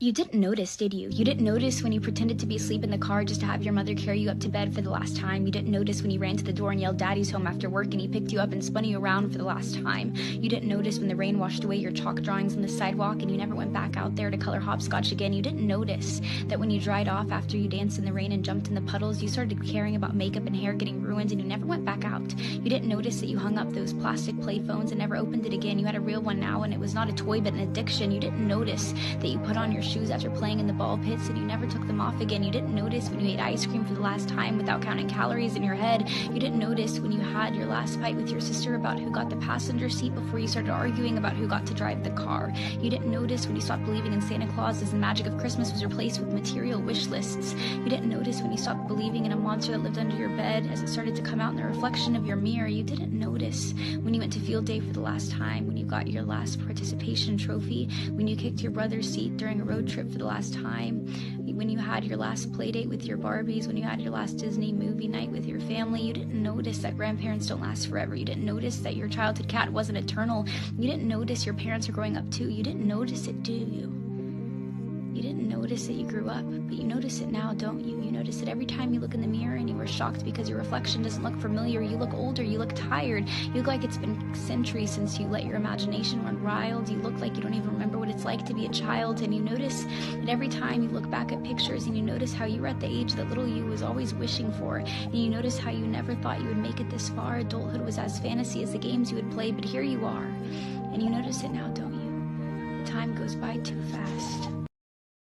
You didn't notice, did you? You didn't notice when you pretended to be asleep in the car just to have your mother carry you up to bed for the last time. You didn't notice when you ran to the door and yelled "Daddy's home" after work and he picked you up and spun you around for the last time. You didn't notice when the rain washed away your chalk drawings on the sidewalk and you never went back out there to color hopscotch again. You didn't notice that when you dried off after you danced in the rain and jumped in the puddles, you started caring about makeup and hair getting ruined and you never went back out. You didn't notice that you hung up those plastic play phones and never opened it again. You had a real one now and it was not a toy but an addiction. You didn't notice that you put on your shoes after playing in the ball pits and you never took them off again. You didn't notice when you ate ice cream for the last time without counting calories in your head. You didn't notice when you had your last fight with your sister about who got the passenger seat before you started arguing about who got to drive the car. You didn't notice when you stopped believing in Santa Claus as the magic of Christmas was replaced with material wish lists. You didn't notice when you stopped believing in a monster that lived under your bed as it started to come out in the reflection of your mirror. You didn't notice when you went to field day for the last time, when you got your last participation trophy, when you kicked your brother's seat during a road trip for the last time, when you had your last play date with your Barbies, when you had your last Disney movie night with your family. You didn't notice that grandparents don't last forever. You didn't notice that your childhood cat wasn't eternal. You didn't notice your parents are growing up too. You didn't notice it, do you? You didn't notice that you grew up, but you notice it now, don't you? You notice it every time you look in the mirror and you were shocked because your reflection doesn't look familiar. You look older, you look tired, you look like it's been centuries since you let your imagination run wild. You look like you don't even remember what it's like to be a child, and you notice that every time you look back at pictures and you notice how you were at the age that little you was always wishing for, and you notice how you never thought you would make it this far. Adulthood was as fantasy as the games you would play, but here you are, and you notice it now, don't you? The time goes by too fast.